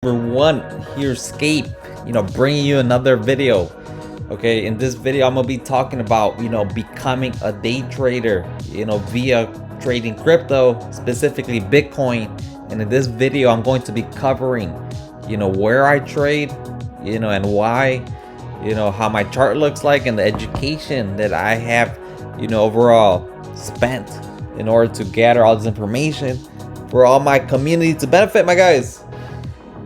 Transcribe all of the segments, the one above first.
Everyone, here's Scape, bringing you another video. Okay, in this video I'm gonna be talking about becoming a day trader, via trading crypto, specifically Bitcoin. And in this video I'm going to be covering where I trade, and why, how my chart looks like, and the education that I have overall spent in order to gather all this information for all my community to benefit, my guys.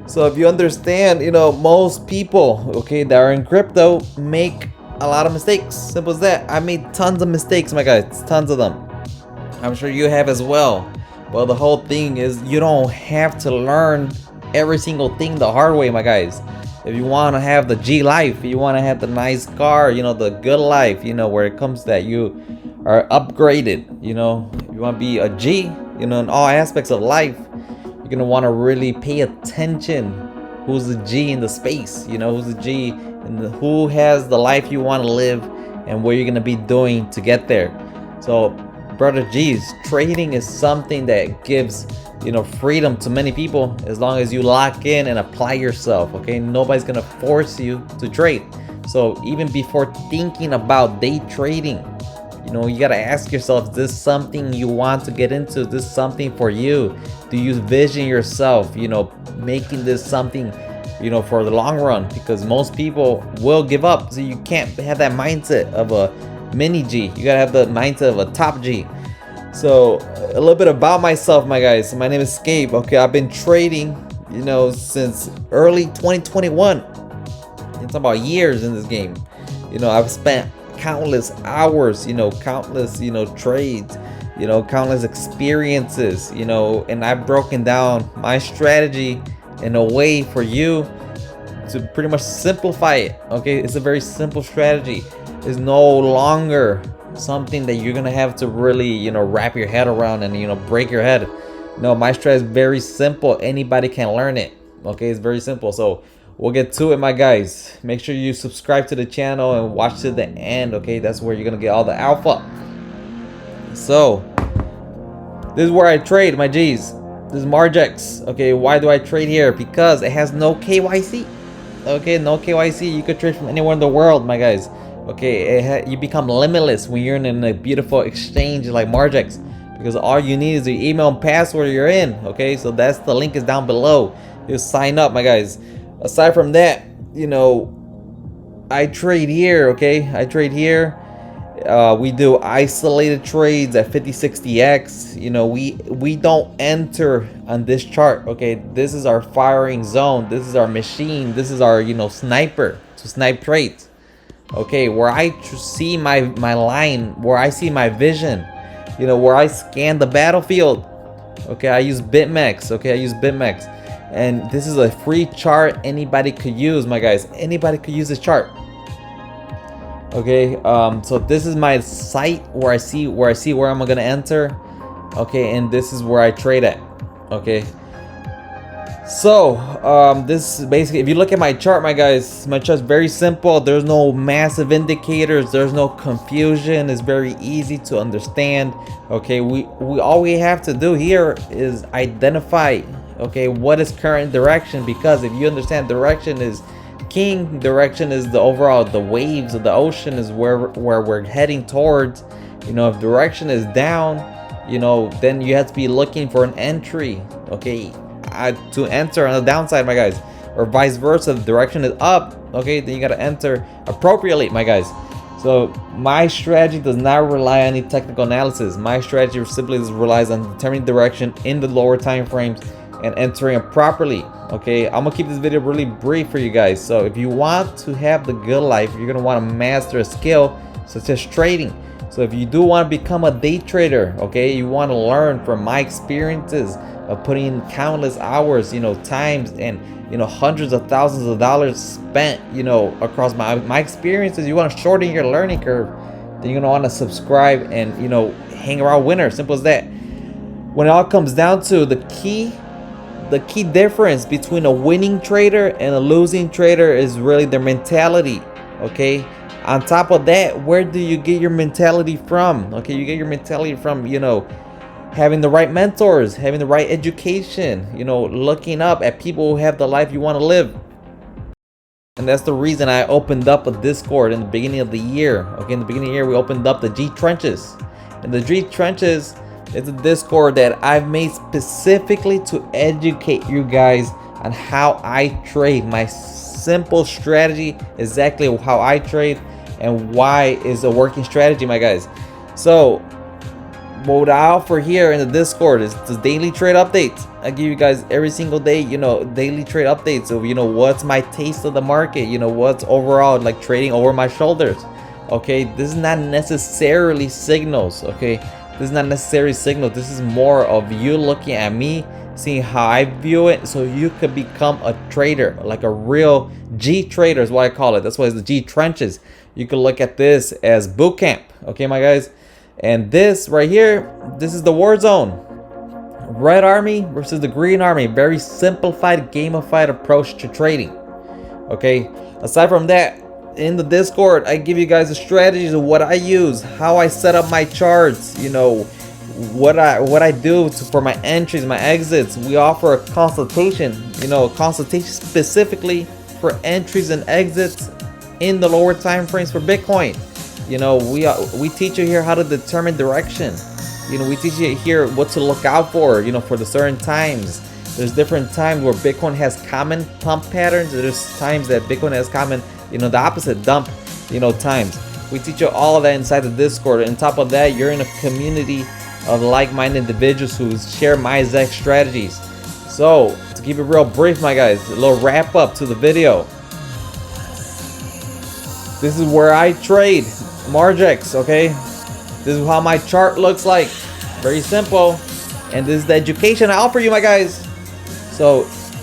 So if you understand, most people, okay, that are in crypto make a lot of mistakes. Simple as that. I made tons of mistakes, my guys, tons of them. I'm sure you have as well. Well, the whole thing is you don't have to learn every single thing the hard way, my guys. If you want to have the G life, you want to have the nice car, the good life, where it comes that you are upgraded, you want to be a G, in all aspects of life. You're gonna want to really pay attention who's the G in the space, who's the G and who has the life you want to live and what you're gonna be doing to get there. So brother G's, trading is something that gives freedom to many people as long as you lock in and apply yourself. Okay, nobody's gonna force you to trade. So even before thinking about day trading, you gotta ask yourself, is this something you want to get into? Is this something for you? Do you vision yourself making this something for the long run? Because most people will give up. So you can't have that mindset of a mini G. You gotta have the mindset of a top G. So a little bit about myself, my guys. My name is Scape. Okay, I've been trading since early 2021. It's about years in this game. I've spent countless hours, countless trades, countless experiences, and I've broken down my strategy in a way for you to pretty much simplify it. Okay, it's a very simple strategy. It's no longer something that you're gonna have to really wrap your head around and break your head. No, my strategy is very simple. Anybody can learn it. Okay, it's very simple. So we'll get to it, my guys. Make sure you subscribe to the channel and watch to the end. Okay, that's where you're gonna get all the alpha. So this is where I trade, my G's. This is Margex. Okay, why do I trade here? Because it has no KYC. Okay, no KYC. You could trade from anywhere in the world, my guys. Okay, you become limitless when you're in a beautiful exchange like Margex, because all you need is your email and password. You're in. Okay, so that's the link is down below. You sign up, my guys. Aside from that, I trade here. Okay, I trade here. We do isolated trades at 50-60x. We don't enter on this chart. Okay, this is our firing zone. This is our machine. This is our sniper to snipe trades. Okay, where I see my line, where I see my vision, where I scan the battlefield. Okay, I use BitMEX. Okay, I use BitMEX. And this is a free chart anybody could use, my guys. Anybody could use this chart. Okay, so this is my site where I see where I'm gonna enter. Okay, and this is where I trade at. Okay, so this is basically, if you look at my chart, my guys, my chart's very simple. There's no massive indicators, there's no confusion. It's very easy to understand. Okay, we all we have to do here is identify what is current direction, because if you understand direction is king, direction is the overall, the waves of the ocean is where we're heading towards. If direction is down, then you have to be looking for an entry, to enter on the downside, my guys, or vice versa. If direction is up, okay, then you got to enter appropriately, my guys. So my strategy does not rely on any technical analysis. My strategy simply relies on determining direction in the lower time frames and entering it properly. Okay, I'm gonna keep this video really brief for you guys. So if you want to have the good life, you're gonna want to master a skill such as trading. So if you do want to become a day trader, okay, you want to learn from my experiences of putting in countless hours, times, and hundreds of thousands of dollars spent, across my experiences. You want to shorten your learning curve, then you're gonna want to subscribe and hang around winners. Simple as that. When it all comes down to the key difference between a winning trader and a losing trader is really their mentality. Okay, on top of that, where do you get your mentality from? Okay, you get your mentality from having the right mentors, having the right education, you know, looking up at people who have the life you want to live. And that's the reason I opened up a Discord in the beginning of the year. Okay, in the beginning of the year, we opened up the G Trenches. And the G Trenches is a Discord that I've made specifically to educate you guys on how I trade. My simple strategy, exactly how I trade, and why is a working strategy, my guys. So what I offer here in the Discord is the daily trade updates. I give you guys every single day, you know, daily trade updates of, you know, what's my taste of the market, you know, what's overall like trading over my shoulders. Okay, this is not necessarily signals. Okay, this is not necessarily signals. This is more of you looking at me, seeing how I view it, so you could become a trader, like a real G trader is what I call it. That's why it's the G Trenches. You can look at this as boot camp. Okay, my guys. And this right here, this is the war zone. Red Army versus the Green Army. Very simplified, gamified approach to trading. Okay, aside from that, in the Discord, I give you guys the strategies of what I use, how I set up my charts, you know, what I do for my entries, my exits. We offer a consultation, you know, a consultation specifically for entries and exits in the lower time frames for Bitcoin. You know, we teach you here how to determine direction. You know, we teach you here what to look out for, you know, for the certain times. There's different times where Bitcoin has common pump patterns. There's times that Bitcoin has common, you know, the opposite dump, you know, times. We teach you all of that inside the Discord. And on top of that, you're in a community of like-minded individuals who share my exact strategies. So to keep it real brief, my guys, a little wrap up to the video. This is where I trade Margex, okay? This is how my chart looks like. Very simple. And this is the education I offer you, my guys. So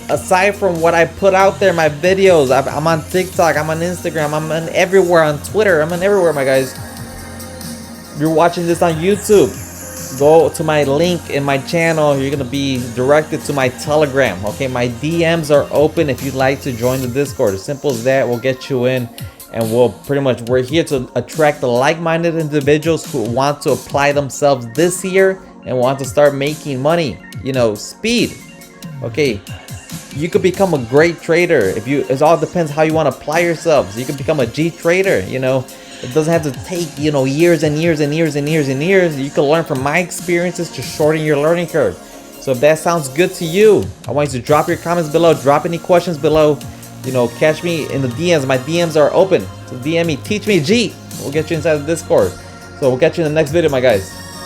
aside from what I put out there, my videos, I'm on TikTok, I'm on Instagram, I'm on everywhere, on Twitter, I'm on everywhere, my guys. If you're watching this on YouTube, go to my link in my channel. You're gonna be directed to my Telegram. Okay, my DMs are open if you'd like to join the Discord. As simple as that. We'll get you in. And we're here to attract the like-minded individuals who want to apply themselves this year and want to start making money. You know, speed. Okay, you could become a great trader if you. It all depends how you want to apply yourselves. You can become a G trader. You know, it doesn't have to take, you know, years and years and years and years and years. You can learn from my experiences to shorten your learning curve. So if that sounds good to you, I want you to drop your comments below. Drop any questions below. You know, catch me in the DMs. My DMs are open. So DM me, teach me G. We'll get you inside the Discord. So we'll catch you in the next video, my guys.